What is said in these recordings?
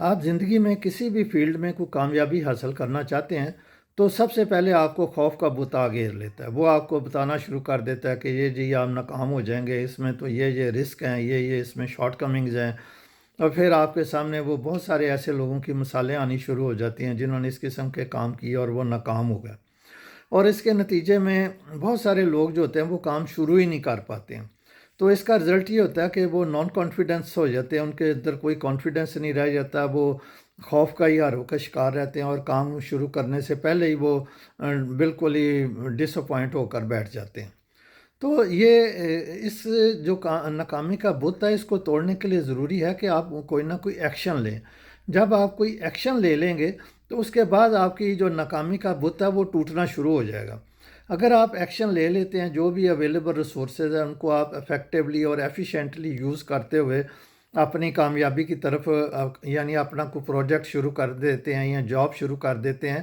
آپ زندگی میں کسی بھی فیلڈ میں کوئی کامیابی حاصل کرنا چاہتے ہیں تو سب سے پہلے آپ کو خوف کا بت گھیر لیتا ہے۔ وہ آپ کو بتانا شروع کر دیتا ہے کہ یہ جی آپ ناکام ہو جائیں گے، اس میں تو یہ رسک ہیں، یہ اس میں شارٹ کمنگز ہیں۔ اور پھر آپ کے سامنے وہ بہت سارے ایسے لوگوں کی مثالیں آنی شروع ہو جاتی ہیں جنہوں نے اس قسم کے کام کیے اور وہ ناکام ہو گئے، اور اس کے نتیجے میں بہت سارے لوگ جو ہوتے ہیں وہ کام شروع ہی نہیں کر پاتے ہیں۔ تو اس کا رزلٹ یہ ہوتا ہے کہ وہ نان کانفیڈنس ہو جاتے ہیں، ان کے اندر کوئی کانفیڈنس نہیں رہ جاتا، وہ خوف کا ہی ہارو کا شکار رہتے ہیں، اور کام شروع کرنے سے پہلے ہی وہ بالکل ہی ڈس اپوائنٹ ہو کر بیٹھ جاتے ہیں۔ تو یہ اس جو ناکامی کا بت ہے، اس کو توڑنے کے لیے ضروری ہے کہ آپ کوئی نہ کوئی ایکشن لیں۔ جب آپ کوئی ایکشن لے لیں گے تو اس کے بعد آپ کی جو ناکامی کا بت ہے وہ ٹوٹنا شروع ہو جائے گا۔ اگر آپ ایکشن لے لیتے ہیں، جو بھی اویلیبل ریسورسز ہیں ان کو آپ افیکٹولی اور ایفیشینٹلی یوز کرتے ہوئے اپنی کامیابی کی طرف یعنی اپنا کوئی پروجیکٹ شروع کر دیتے ہیں یا جاب شروع کر دیتے ہیں،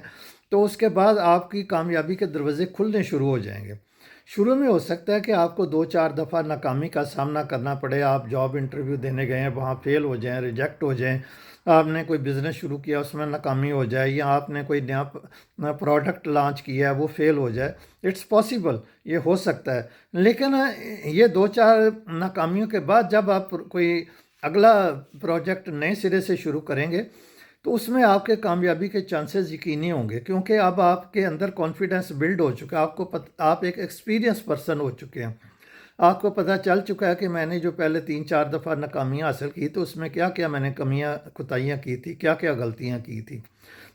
تو اس کے بعد آپ کی کامیابی کے دروازے کھلنے شروع ہو جائیں گے۔ شروع میں ہو سکتا ہے کہ آپ کو 2-4 دفعہ ناکامی کا سامنا کرنا پڑے، آپ جاب انٹرویو دینے گئے ہیں، وہاں فیل ہو جائیں، ریجیکٹ ہو جائیں، آپ نے کوئی بزنس شروع کیا اس میں ناکامی ہو جائے، یا آپ نے کوئی نیا پروڈکٹ لانچ کیا ہے وہ فیل ہو جائے۔ اٹس پاسبل، یہ ہو سکتا ہے۔ لیکن یہ 2-4 ناکامیوں کے بعد جب آپ کوئی اگلا پروجیکٹ نئے سرے سے شروع کریں گے تو اس میں آپ کے کامیابی کے چانسز یقینی ہوں گے، کیونکہ اب آپ کے اندر کانفیڈنس بلڈ ہو چکا ہے، آپ ایک ایکسپیرینس پرسن ہو چکے ہیں۔ آپ کو پتہ چل چکا ہے کہ میں نے جو پہلے 3-4 دفعہ ناکامیاں حاصل کی تو اس میں کیا کیا میں نے کمیاں کوتاہیاں کی تھی، کیا کیا غلطیاں کی تھی۔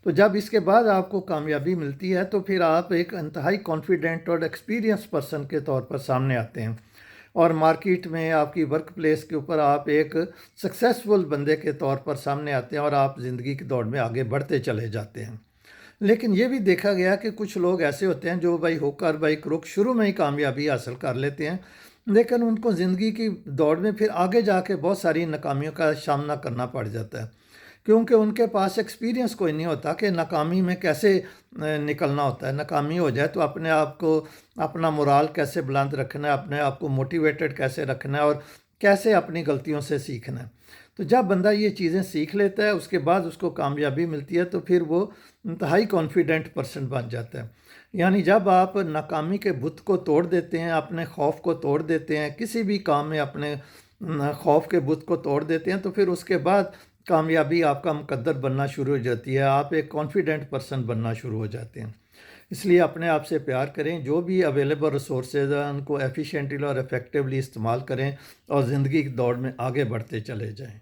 تو جب اس کے بعد آپ کو کامیابی ملتی ہے تو پھر آپ ایک انتہائی کانفیڈنٹ اور ایکسپیرینس پرسن کے طور پر سامنے آتے ہیں، اور مارکیٹ میں آپ کی ورک پلیس کے اوپر آپ ایک سکسیسفل بندے کے طور پر سامنے آتے ہیں، اور آپ زندگی کی دوڑ میں آگے بڑھتے چلے جاتے ہیں۔ لیکن یہ بھی دیکھا گیا کہ کچھ لوگ ایسے ہوتے ہیں جو بائی ہوک اور بائی کروک شروع میں ہی کامیابی حاصل کر لیتے ہیں، لیکن ان کو زندگی کی دوڑ میں پھر آگے جا کے بہت ساری ناکامیوں کا سامنا کرنا پڑ جاتا ہے، کیونکہ ان کے پاس ایکسپیرینس کوئی نہیں ہوتا کہ ناکامی میں کیسے نکلنا ہوتا ہے۔ ناکامی ہو جائے تو اپنے آپ کو اپنا مورال کیسے بلند رکھنا ہے، اپنے آپ کو موٹیویٹڈ کیسے رکھنا ہے، اور کیسے اپنی غلطیوں سے سیکھنا ہے۔ تو جب بندہ یہ چیزیں سیکھ لیتا ہے، اس کے بعد اس کو کامیابی ملتی ہے تو پھر وہ انتہائی کانفیڈنٹ پرسن بن جاتا ہے۔ یعنی جب آپ ناکامی کے بت کو توڑ دیتے ہیں، اپنے خوف کو توڑ دیتے ہیں، کسی بھی کام میں اپنے خوف کے بت کو توڑ دیتے ہیں، تو پھر اس کے بعد کامیابی آپ کا مقدر بننا شروع ہو جاتی ہے، آپ ایک کانفیڈنٹ پرسن بننا شروع ہو جاتے ہیں۔ اس لیے اپنے آپ سے پیار کریں، جو بھی اویلیبل ریسورسز ہیں ان کو ایفیشینٹلی اور افیکٹولی استعمال کریں، اور زندگی کی دوڑ میں آگے بڑھتے چلے جائیں۔